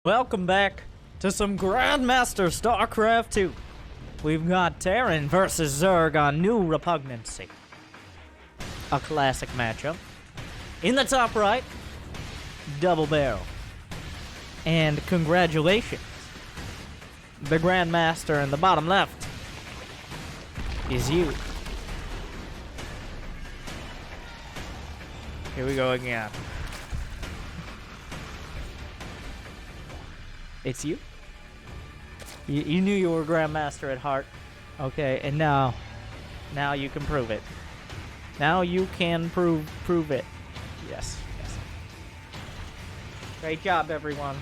Welcome back to some Grandmaster Starcraft 2. We've got Terran versus Zerg on New Repugnancy. A classic matchup. In the top right, double barrel. And congratulations, the Grandmaster in the bottom left is you. Here we go again. It's you? You knew you were Grandmaster at heart. Okay, and now you can prove it. Now you can prove it. Yes. Great job, everyone.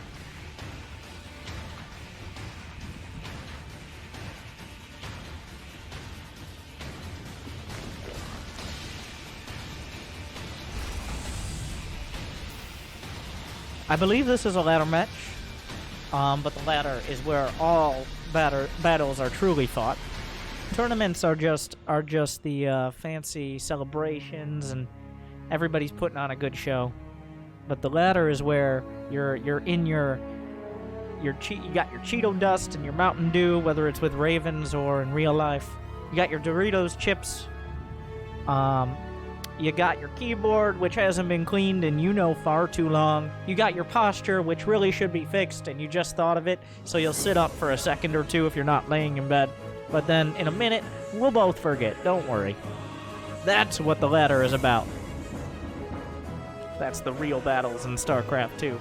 I believe this is a ladder match. But the ladder is where all battles are truly fought. Tournaments are just the fancy celebrations and everybody's putting on a good show. But the ladder is where you're in you got your Cheeto dust and your Mountain Dew, whether it's with Ravens or in real life. You got your Doritos chips. You got your keyboard, which hasn't been cleaned in far too long. You got your posture, which really should be fixed, and you just thought of it, so you'll sit up for a second or two if you're not laying in bed. But then, in a minute, we'll both forget. Don't worry. That's what the ladder is about. That's the real battles in StarCraft 2.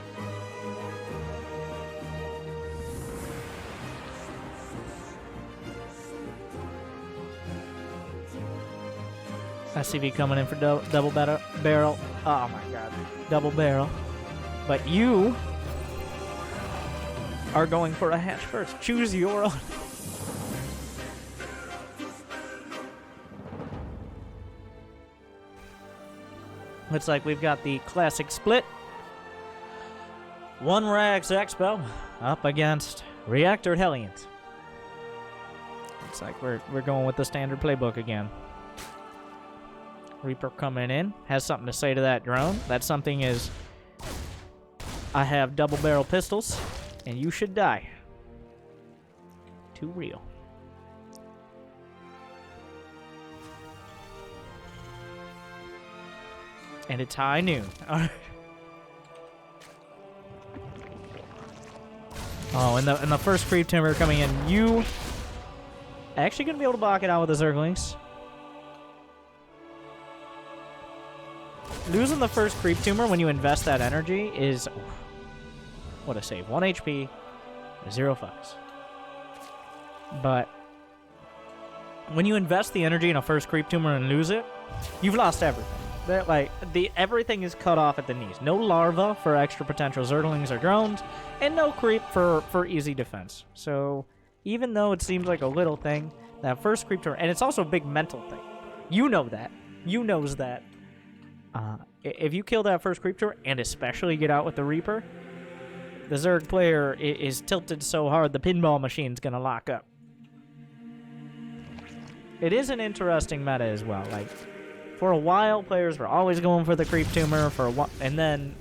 SCV coming in for double barrel. Oh my god. Double barrel. But you are going for a hatch first. Choose your own. Looks like we've got the classic split. One Rags Expo up against Reactor Hellions. Looks like we're going with the standard playbook again. Reaper coming in, has something to say to that drone. That something is, I have double barrel pistols, and you should die. Too real. And it's high noon. Oh, and the first creep timber coming in, you actually gonna be able to block it out with the Zerglings. Losing the first creep tumor when you invest that energy is... What a save. 1 HP, 0 fucks. But when you invest the energy in a first creep tumor and lose it, you've lost everything. Everything is cut off at the knees. No larva for extra potential Zerglings or drones, and no creep for easy defense. So even though it seems like a little thing, that first creep tumor... And it's also a big mental thing. You know that. You knows that. If you kill that first creep turret, and especially get out with the Reaper, the Zerg player is tilted so hard the pinball machine's gonna lock up. It is an interesting meta as well. Like, for a while, players were always going for the creep tumor, and then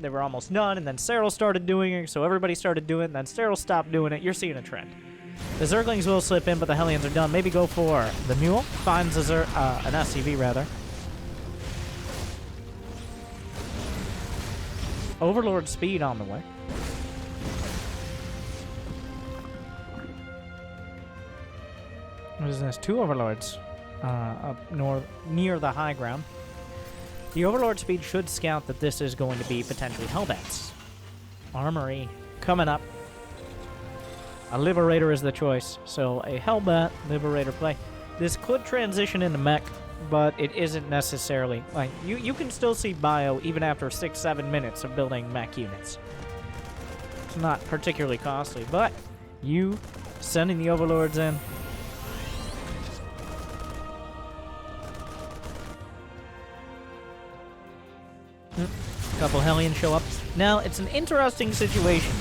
they were almost done, and then Cyril started doing it, so everybody started doing it, and then Cyril stopped doing it. You're seeing a trend. The Zerglings will slip in, but the Hellions are done. Maybe go for the Mule. Finds an SCV, rather. Overlord speed on the way. What is this? 2 Overlords up north near the high ground. The Overlord speed should scout that this is going to be potentially Hellbats. Armory coming up. A Liberator is the choice, so a Hellbat Liberator play. This could transition into mech, but it isn't necessarily... Like, you can still see bio even after 6-7 minutes of building mech units. It's not particularly costly, but you sending the Overlords in... Couple Hellions show up. Now, it's an interesting situation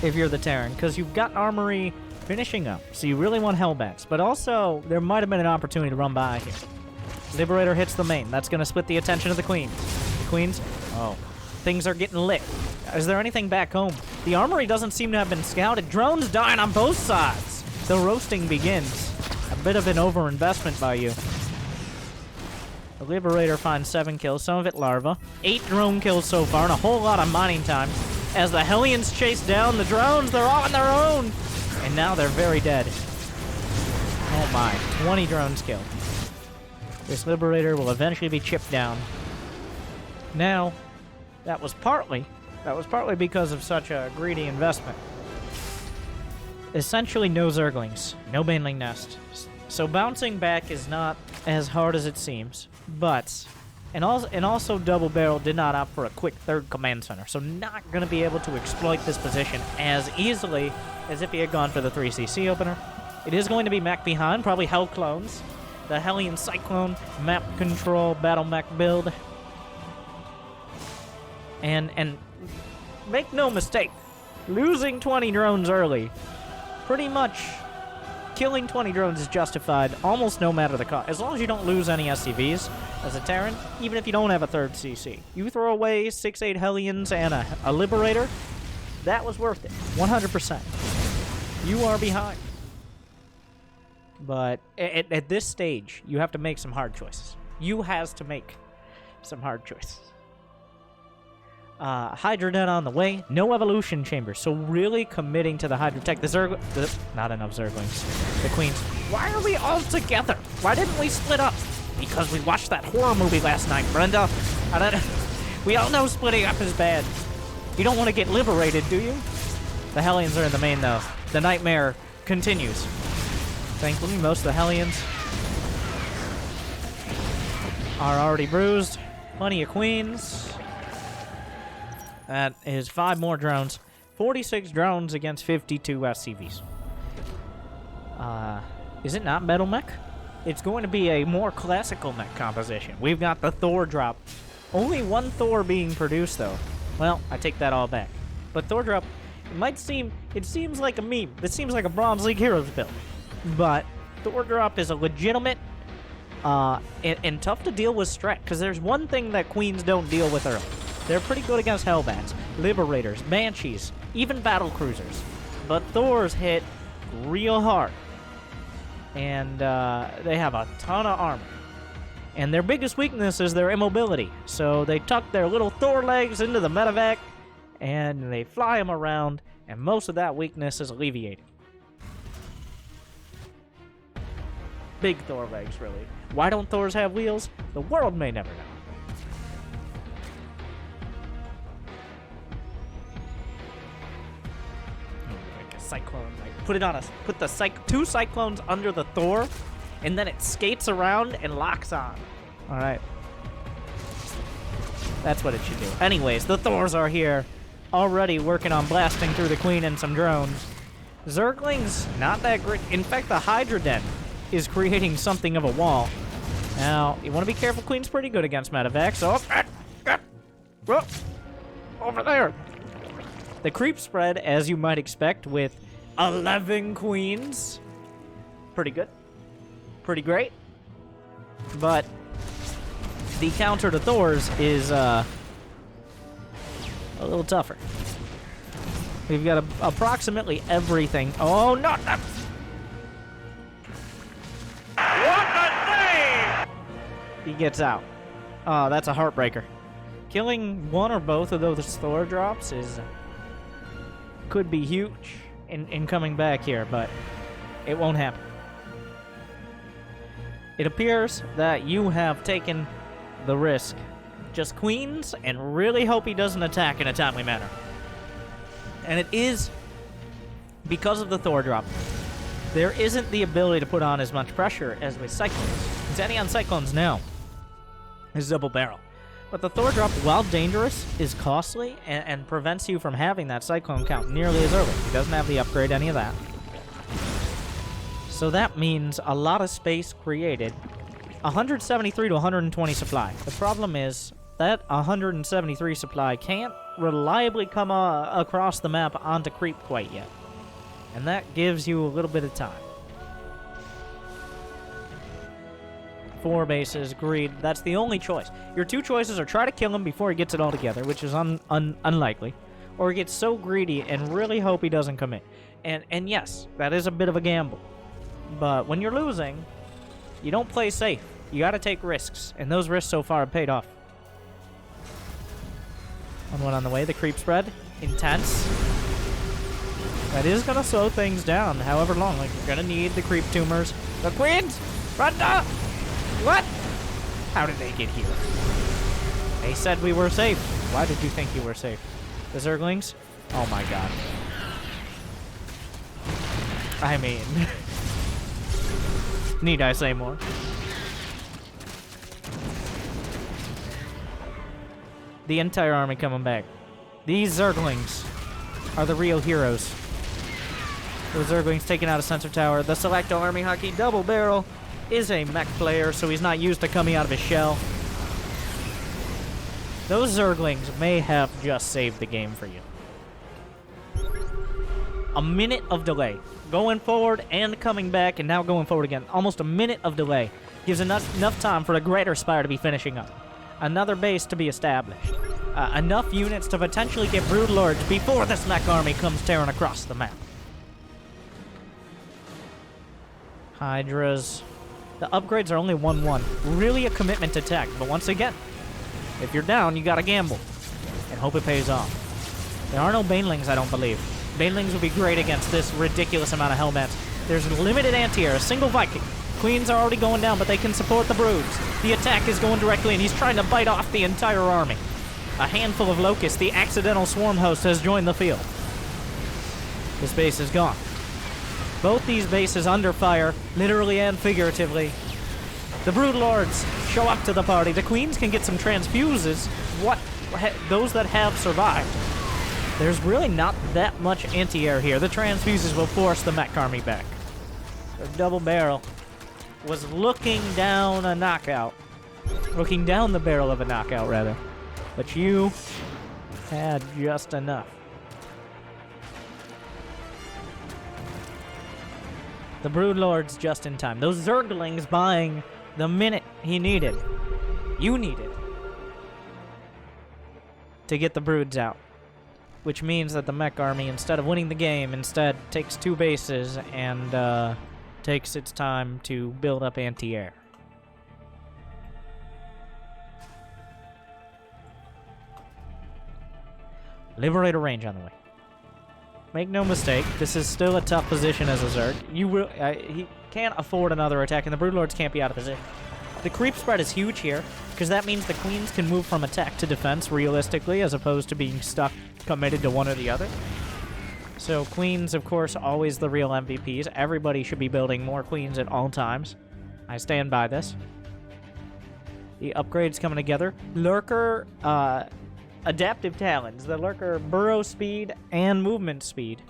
if you're the Terran, because you've got Armory finishing up, so you really want Hellbats, but also, there might have been an opportunity to run by here. Liberator hits the main. That's going to split the attention of the Queens. The Queens... Oh. Things are getting lit. Is there anything back home? The armory doesn't seem to have been scouted. Drones dying on both sides. The roasting begins. A bit of an overinvestment by you. The Liberator finds 7 kills, some of it larva. 8 drone kills so far, and a whole lot of mining time. As the Hellions chase down the drones, they're all on their own! And now they're very dead. Oh my, 20 drones killed. This Liberator will eventually be chipped down. Now, that was partly because of such a greedy investment. Essentially no Zerglings, no Baneling Nest. So bouncing back is not as hard as it seems, but... And also Double Barrel did not opt for a quick third command center, so not going to be able to exploit this position as easily as if he had gone for the 3cc opener. It is going to be mech behind, probably Hell clones. The Hellion Cyclone, map control, battle mech build. And make no mistake, losing 20 drones early, pretty much killing 20 drones is justified almost no matter the cost. As long as you don't lose any SCVs as a Terran, even if you don't have a third CC. You throw away 6-8 Hellions and a Liberator, that was worth it, 100%. You are behind. But at this stage, you have to make some hard choices. You has to make some hard choices. Hydra Den on the way. No evolution chambers. So really committing to the Hydra tech. Not enough Zerglings. The Queens. Why are we all together? Why didn't we split up? Because we watched that horror movie last night, Brenda. We all know splitting up is bad. You don't want to get liberated, do you? The Hellions are in the main, though. The nightmare continues. Thankfully, most of the Hellions are already bruised. Plenty of Queens. That is 5 more drones. 46 drones against 52 SCVs. Is it not Metal Mech? It's going to be a more classical mech composition. We've got the Thor drop. Only 1 Thor being produced, though. Well, I take that all back. But Thor drop, it seems like a meme. It seems like a Bronze League Heroes build. But Thor drop is a legitimate and tough to deal with strat, because there's one thing that Queens don't deal with early. They're pretty good against Hellbats, Liberators, Banshees, even Battle Cruisers. But Thors hit real hard. And they have a ton of armor. And their biggest weakness is their immobility. So they tuck their little Thor legs into the medevac, and they fly them around, and most of that weakness is alleviated. Big Thor legs, really. Why don't Thors have wheels? The world may never know. Cyclone, like put the 2 Cyclones under the Thor, and then it skates around and locks on. All right, that's what it should do. Anyways, the Thors are here, already working on blasting through the Queen and some drones. Zerglings, not that great. In fact, the Hydra Den is creating something of a wall. Now, you want to be careful. Queen's pretty good against medevacs. So, over there. The creep spread, as you might expect, with 11 Queens. Pretty good. Pretty great. But the counter to Thor's is a little tougher. We've got approximately everything. Oh, no! What a day! He gets out. Oh, that's a heartbreaker. Killing one or both of those Thor drops could be huge in coming back here, but it won't happen. It appears that you have taken the risk. Just Queens, and really hope he doesn't attack in a timely manner. And it is because of the Thor drop. There isn't the ability to put on as much pressure as with Cyclones. Any on Cyclones now is Double Barrel. But the Thor drop, while dangerous, is costly and prevents you from having that Cyclone count nearly as early. He doesn't have the upgrade, any of that. So that means a lot of space created. 173 to 120 supply. The problem is that 173 supply can't reliably come across the map onto creep quite yet. And that gives you a little bit of time. 4 bases, greed. That's the only choice. Your 2 choices are try to kill him before he gets it all together, which is unlikely, or get so greedy and really hope he doesn't commit. And yes, that is a bit of a gamble. But when you're losing, you don't play safe. You gotta take risks, and those risks so far have paid off. One on the way, the creep spread. Intense. That is gonna slow things down, however long. Like, you're gonna need the creep tumors. The queens! Run up! What? How did they get here? They said we were safe. Why did you think you were safe? The Zerglings? Oh my god. I mean... need I say more? The entire army coming back. These Zerglings are the real heroes. The Zerglings taking out a sensor tower. The Selecto Army Hockey Double Barrel is a mech player, so he's not used to coming out of his shell. Those Zerglings may have just saved the game for you. A minute of delay. Going forward and coming back, and now going forward again. Almost a minute of delay. Gives enough time for the Greater Spire to be finishing up. Another base to be established. Enough units to potentially get Broodlords before this mech army comes tearing across the map. Hydras. The upgrades are only 1-1. Really a commitment to tech, but once again, if you're down, you gotta gamble. And hope it pays off. There are no Banelings, I don't believe. Banelings would be great against this ridiculous amount of Hellbats. There's limited anti-air, a single Viking. Queens are already going down, but they can support the Broods. The attack is going directly, and he's trying to bite off the entire army. A handful of Locusts, the accidental swarm host, has joined the field. This base is gone. Both these bases under fire, literally and figuratively. The Broodlords show up to the party. The Queens can get some transfuses. Those that have survived. There's really not that much anti-air here. The transfuses will force the mech army back. So Double Barrel was looking down a knockout. Looking down the barrel of a knockout, rather. But you had just enough. The Broodlords just in time. Those Zerglings buying the minute he needed. You needed. To get the Broods out. Which means that the mech army, instead of winning the game, instead takes 2 bases and takes its time to build up anti-air. Liberator range on the way. Make no mistake, this is still a tough position as a Zerg. He can't afford another attack, and the Broodlords can't be out of position. The creep spread is huge here, because that means the Queens can move from attack to defense realistically, as opposed to being stuck committed to one or the other. So Queens, of course, always the real MVPs. Everybody should be building more Queens at all times. I stand by this. The upgrades coming together. Lurker, adaptive talents. The Lurker burrow speed and movement speed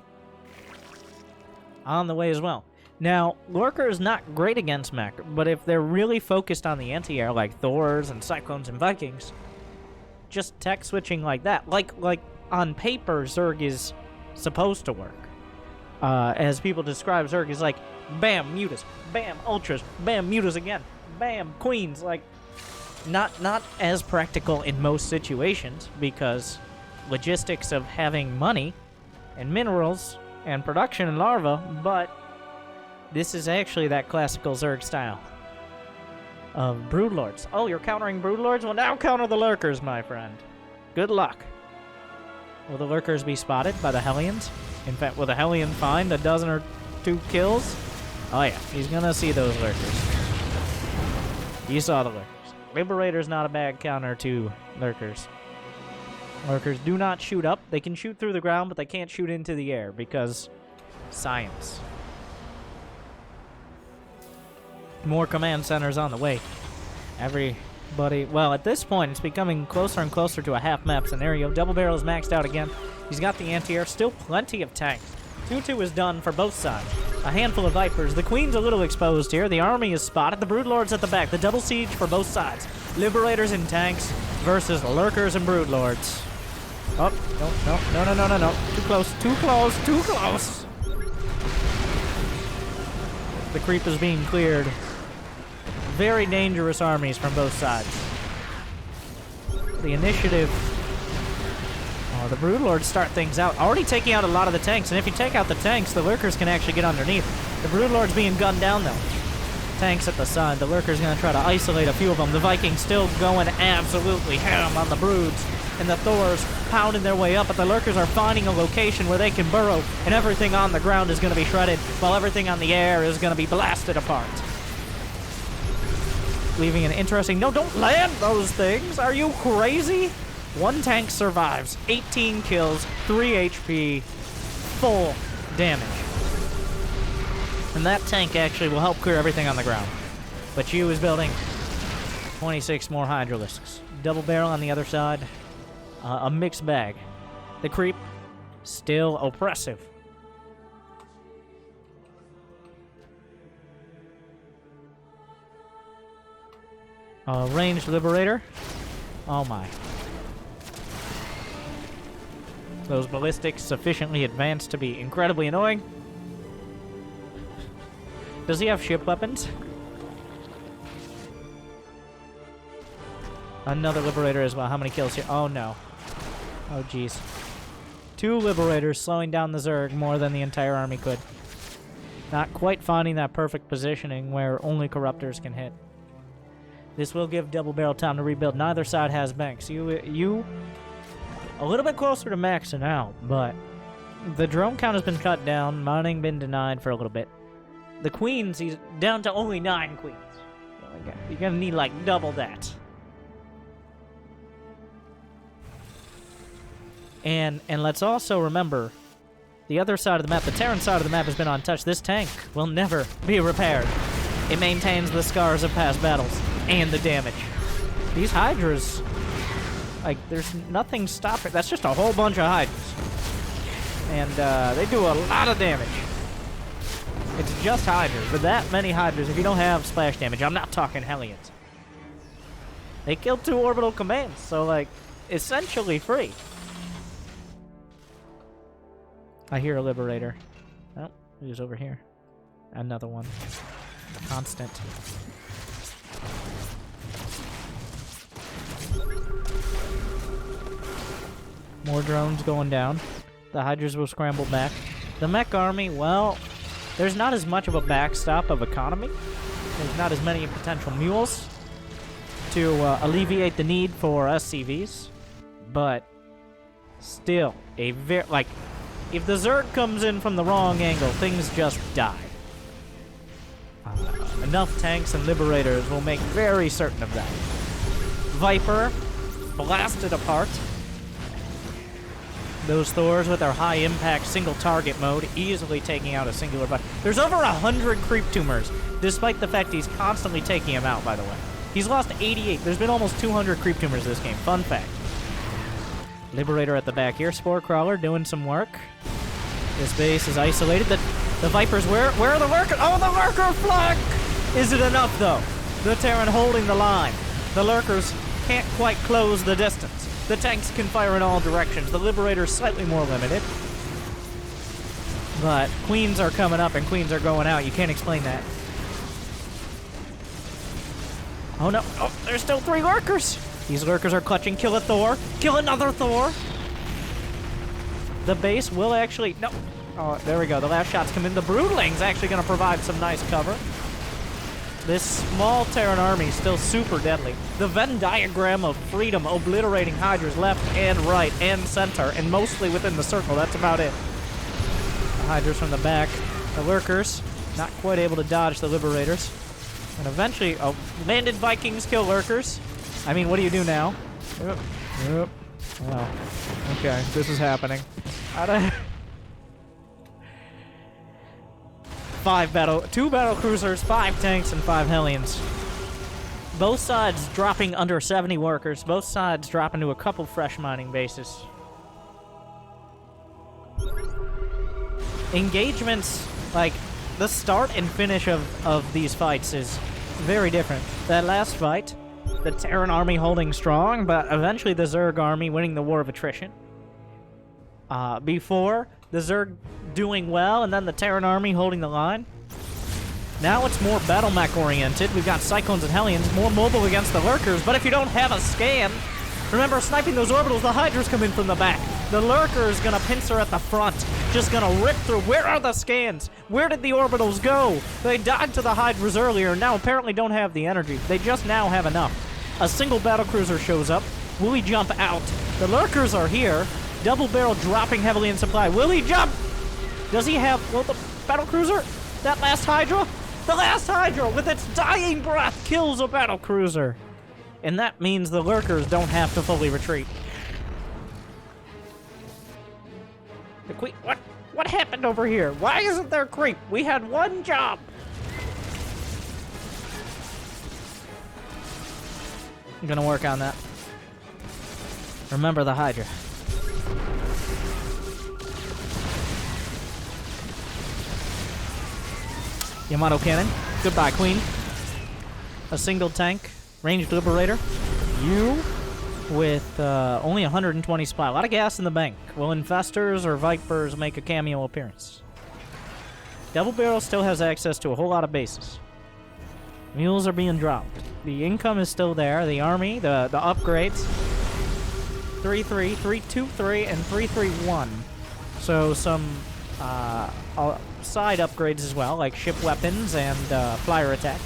on the way as well. Now, Lurker is not great against mech, but if they're really focused on the anti-air, like Thors and Cyclones and Vikings, just tech switching like that, like on paper, Zerg is supposed to work. As people describe Zerg is like, bam, mutas, bam, ultras, bam, mutas again, bam, queens, like, not as practical in most situations, because logistics of having money and minerals and production and larva, but this is actually that classical Zerg style of Broodlords. Oh, you're countering Broodlords? Well, now counter the Lurkers, my friend. Good luck. Will the Lurkers be spotted by the Hellions? In fact, will the Hellion find a dozen or 2 kills? Oh yeah, he's gonna see those Lurkers. You saw the Lurkers. Liberator's not a bad counter to Lurkers. Lurkers do not shoot up. They can shoot through the ground, but they can't shoot into the air because science. More command centers on the way. Everybody... Well, at this point, it's becoming closer and closer to a half-map scenario. Double Barrel is maxed out again. He's got the anti-air. Still plenty of tanks. 2-2 is done for both sides. A handful of Vipers. The Queen's a little exposed here. The army is spotted. The Broodlords at the back. The double siege for both sides. Liberators and tanks versus Lurkers and Broodlords. Oh, no. Too close. The creep is being cleared. Very dangerous armies from both sides. The initiative... Oh, the Broodlords start things out. Already taking out a lot of the tanks, and if you take out the tanks, the Lurkers can actually get underneath. The Broodlords being gunned down, though. Tanks at the side. The Lurker's going to try to isolate a few of them. The Vikings still going absolutely ham on the Broods. And the Thors pounding their way up, but the Lurkers are finding a location where they can burrow, and everything on the ground is going to be shredded, while everything on the air is going to be blasted apart. Leaving an interesting... No, don't land those things! Are you crazy? One tank survives. 18 kills, 3 HP, full damage. And that tank actually will help clear everything on the ground. But you is building 26 more Hydralisks. Double barrel on the other side. A mixed bag. The creep, still oppressive. Ranged Liberator. Oh my. Those ballistics sufficiently advanced to be incredibly annoying. Does he have ship weapons? Another Liberator as well. How many kills here? Oh no. Oh jeez. 2 Liberators slowing down the Zerg more than the entire army could. Not quite finding that perfect positioning where only Corruptors can hit. This will give Double Barrel time to rebuild. Neither side has banks. You a little bit closer to maxing out, but the drone count has been cut down. Mining been denied for a little bit. The queens, he's down to only 9 queens. You're gonna need like double that. And let's also remember, the other side of the map, the Terran side of the map has been untouched. This tank will never be repaired. It maintains the scars of past battles and the damage. These Hydras, like, there's nothing stopping. That's just a whole bunch of Hydras. And they do a lot of damage. It's just Hydras, but that many Hydras, if you don't have splash damage, I'm not talking Hellions. They killed 2 orbital commands, so, like, essentially free. I hear a Liberator. Oh, who's over here? Another one. Constant. More drones going down. The Hydras will scramble back. The mech army, well, there's not as much of a backstop of economy. There's not as many potential mules to alleviate the need for SCVs. But still, a very, like, if the Zerg comes in from the wrong angle, things just die. Enough tanks and Liberators will make very certain of that. Viper, blasted apart. Those Thors with their high-impact single-target mode, easily taking out a singular Viper. There's over 100 creep tumors, despite the fact he's constantly taking them out, by the way. He's lost 88. There's been almost 200 creep tumors this game. Fun fact. Liberator at the back here. Spore Crawler doing some work. This base is isolated. The Vipers, where are the Lurkers? Oh, the Lurker flank! Is it enough, though? The Terran holding the line. The Lurkers can't quite close the distance. The tanks can fire in all directions. The Liberator's slightly more limited. But Queens are coming up and Queens are going out. You can't explain that. Oh, no. Oh, there's still 3 Lurkers. These Lurkers are clutching. Kill a Thor. Kill another Thor. The base will actually... No. Oh, there we go. The last shots come in. The Broodling's actually going to provide some nice cover. This small Terran army is still super deadly. The Venn diagram of freedom obliterating Hydras left and right and center, and mostly within the circle. That's about it. The Hydras from the back. The Lurkers not quite able to dodge the Liberators. And eventually, oh, landed Vikings kill Lurkers. I mean, what do you do now? Yep. Yep. Well, okay, this is happening. Two battle cruisers, 5 tanks, and 5 Hellions. Both sides dropping under 70 workers. Both sides dropping to a couple fresh mining bases. Engagements, like, the start and finish of these fights is very different. That last fight, the Terran army holding strong, but eventually the Zerg army winning the war of attrition. Before, the Zerg doing well, and then the Terran army holding the line. Now it's more battle mech oriented. We've got Cyclones and Hellions, more mobile against the Lurkers, but if you don't have a scan, remember sniping those orbitals, the Hydras come in from the back. The Lurker is gonna pincer at the front, just gonna rip through. Where are the scans? Where did the orbitals go? They died to the Hydras earlier, now apparently don't have the energy. They just now have enough. A single battlecruiser shows up. Will he jump out? The Lurkers are here. Double barrel dropping heavily in supply. Will he jump? Does he have, well, the battlecruiser? That last Hydra? The last Hydra, with its dying breath, kills a battlecruiser. And that means the Lurkers don't have to fully retreat. The Queen, what happened over here? Why isn't there creep? We had one job. I'm gonna work on that. Remember the Hydra. Yamato cannon. Goodbye, Queen. A single tank. Ranged Liberator. You with only 120 supply. A lot of gas in the bank. Will Infestors or Vipers make a cameo appearance? Double Barrel still has access to a whole lot of bases. Mules are being dropped. The income is still there. The army, the upgrades. 3-3, 3-2-3, and 3-3-1. So some side upgrades as well, like ship weapons and flyer attack.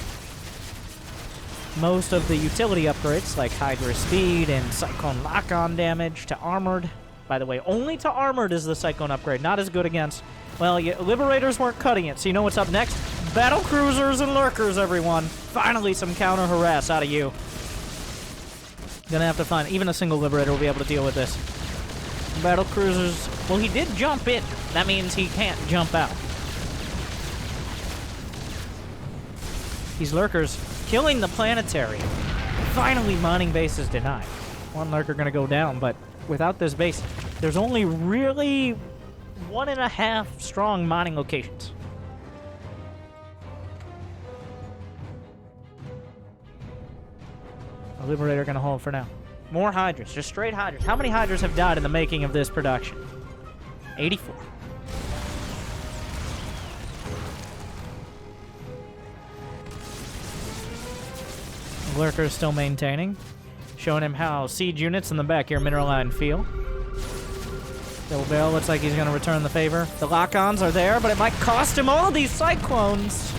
Most of the utility upgrades, like Hydra speed and Cyclone lock-on damage to armored. By the way, only to armored is the Cyclone upgrade, not as good against... Well, Liberators weren't cutting it, so you know what's up next? Battle Cruisers and Lurkers, everyone. Finally, some counter-harass out of you. Gonna have to find... Even a single Liberator will be able to deal with this. Battle Cruisers... Well, he did jump in. That means he can't jump out. These Lurkers killing the planetary. Finally, mining base is denied. One Lurker gonna go down, but without this base, there's only really 1.5 strong mining locations. A Liberator gonna hold for now. More Hydras, just straight Hydras. How many Hydras have died in the making of this production? 84. Lurker still maintaining. Showing him how siege units in the back here, Mineral Line, feel. Double Barrel looks like he's going to return the favor. The lock-ons are there, but it might cost him all these Cyclones.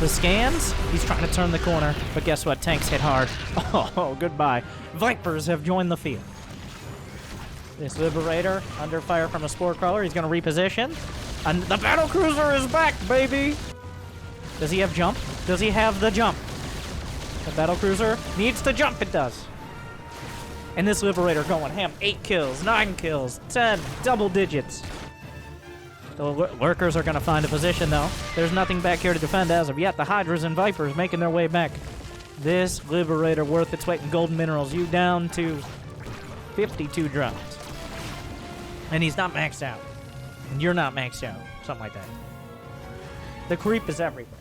The scans, he's trying to turn the corner, but guess what? Tanks hit hard. Oh, goodbye. Vipers have joined the field. This Liberator, under fire from a Spore Crawler, he's going to reposition. And the Battlecruiser is back, baby! Does he have jump? Does he have the jump? The Battlecruiser needs to jump, it does. And this Liberator going ham. 8 kills, 9 kills, 10, double digits. The Lurkers are going to find a position, though. There's nothing back here to defend as of yet. The Hydras and Vipers making their way back. This Liberator worth its weight in golden minerals. You down to 52 drones. And he's not maxed out. And you're not maxed out. Something like that. The creep is everywhere.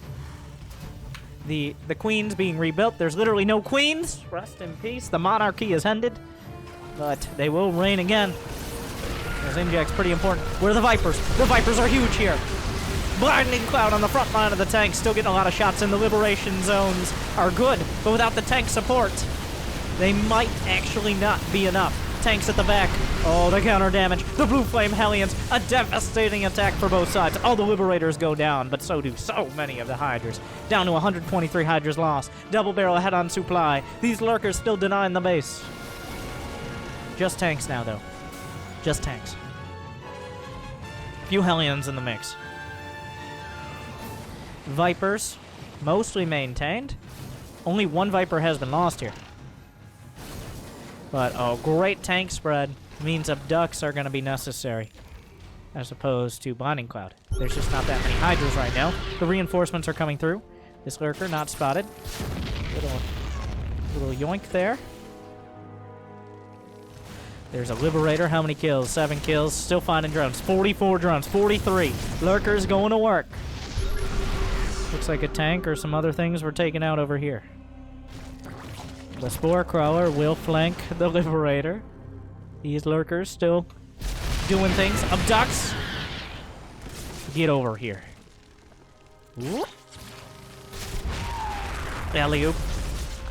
The queens being rebuilt. There's literally no queens. Rest in peace. The monarchy is ended. But they will reign again. This inject's pretty important. Where are the Vipers? The Vipers are huge here. Blinding Cloud on the front line of the tank. Still getting a lot of shots in. The liberation zones are good. But without the tank support, they might actually not be enough. Tanks at the back. Oh, the counter damage. The Blue Flame Hellions. A devastating attack for both sides. All the Liberators go down, but so do so many of the Hydras. Down to 123 Hydras lost. Double Barrel ahead on supply. These Lurkers still denying the base. Just tanks now, though. Just tanks. Few Hellions in the mix. Vipers, mostly maintained. Only one Viper has been lost here. But, oh, great tank spread means abducts are going to be necessary, as opposed to Blinding Cloud. There's just not that many Hydras right now. The reinforcements are coming through. This Lurker not spotted. Little yoink there. There's a Liberator. How many kills? 7 kills. Still finding drones. 44 drones. 43. Lurkers going to work. Looks like a tank or some other things were taken out over here. The Spore Crawler will flank the Liberator. These Lurkers still doing things. Abducts. Get over here. Alley-oop.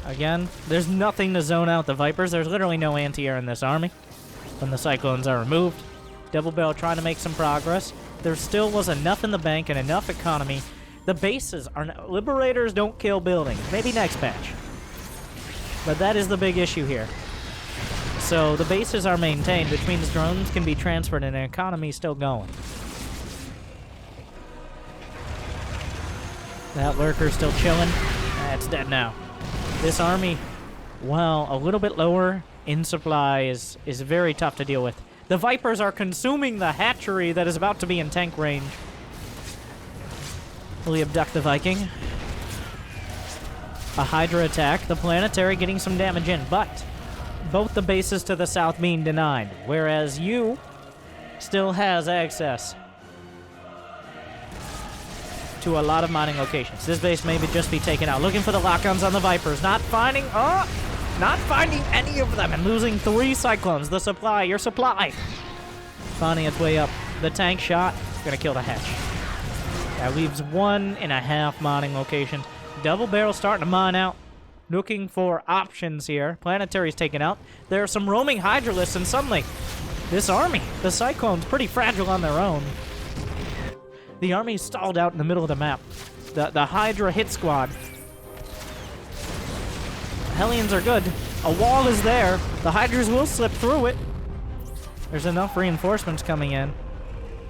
Again, there's nothing to zone out the Vipers. There's literally no anti-air in this army when the Cyclones are removed. Double Barrel trying to make some progress. There still was enough in the bank and enough economy. The bases are... Liberators don't kill buildings. Maybe next patch. But that is the big issue here. So the bases are maintained, which means drones can be transferred and the economy is still going. That lurker's still chilling. It's dead now. This army, well, a little bit lower in supply is very tough to deal with. The Vipers are consuming the hatchery that is about to be in tank range. Will he abduct the Viking? A Hydra attack. The Planetary getting some damage in, but both the bases to the south being denied, whereas you still has access to a lot of mining locations. This base may just be taken out. Looking for the lock-ons on the Vipers. Not finding any of them and losing 3 Cyclones. The supply, your supply, finding its way up. The tank shot, gonna kill the hatch. That leaves 1.5 mining locations. Double Barrel starting to mine out. Looking for options here. Planetary's taken out. There are some roaming Hydralists, and suddenly, this army, the Cyclones, pretty fragile on their own. The army's stalled out in the middle of the map. The Hydra hit squad. Hellions are good. A wall is there. The Hydras will slip through it. There's enough reinforcements coming in.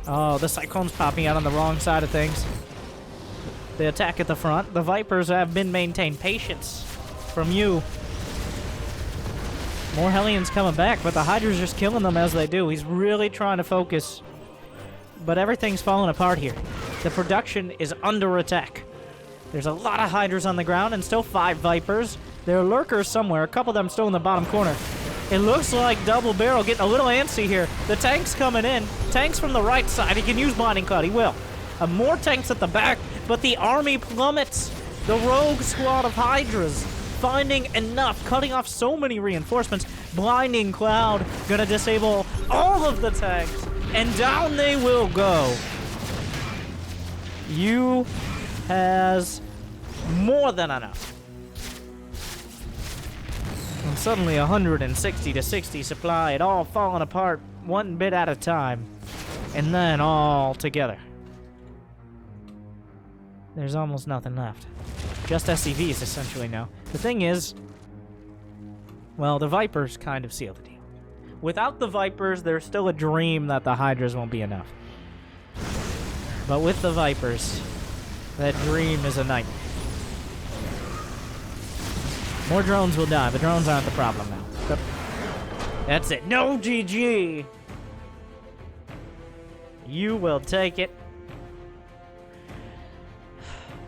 Oh, the Cyclone's popping out on the wrong side of things. The attack at the front. The Vipers have been maintained. Patience from you. More Hellions coming back, but the Hydra's just killing them as they do. He's really trying to focus. But everything's falling apart here. The production is under attack. There's a lot of Hydras on the ground and still 5 Vipers. There are lurkers somewhere. A couple of them still in the bottom corner. It looks like Double Barrel getting a little antsy here. The tank's coming in. Tanks from the right side. He can use Blinding Cloud. He will. More tanks at the back, but the army plummets. The rogue squad of Hydras finding enough, cutting off so many reinforcements. Blinding Cloud gonna disable all of the tanks, and down they will go. You has more than enough. And suddenly 160 to 60 supply, it all falling apart one bit at a time, and then all together. There's almost nothing left. Just SCVs, essentially, now. The thing is, well, the Vipers kind of seal the deal. Without the Vipers, there's still a dream that the Hydras won't be enough. But with the Vipers, that dream is a nightmare. More drones will die, but drones aren't the problem now. But that's it. No GG! You will take it.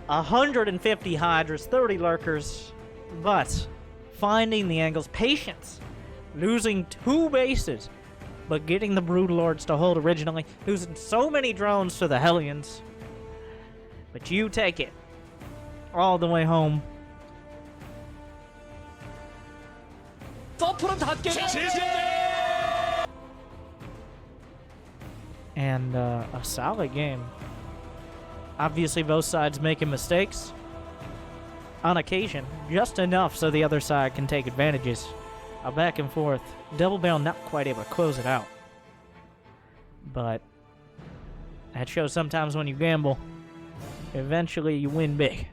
150 Hydras, 30 Lurkers, but finding the angles. Patience. Losing 2 bases, but getting the Brood Lords to hold originally. Losing so many drones to the Hellions. But you take it all the way home. And a solid game. Obviously, both sides making mistakes on occasion, just enough so the other side can take advantages. A back and forth. Double Barrel not quite able to close it out. But that shows sometimes when you gamble, eventually you win big.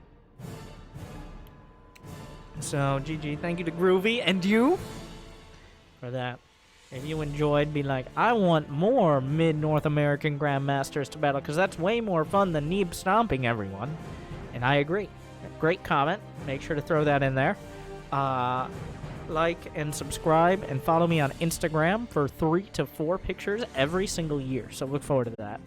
So, GG, thank you to Groovy and you for that. If you enjoyed, be like, I want more mid-North American grandmasters to battle, because that's way more fun than Neeb stomping everyone. And I agree. Great comment. Make sure to throw that in there. Like and subscribe and follow me on Instagram for 3 to 4 pictures every single year. So look forward to that.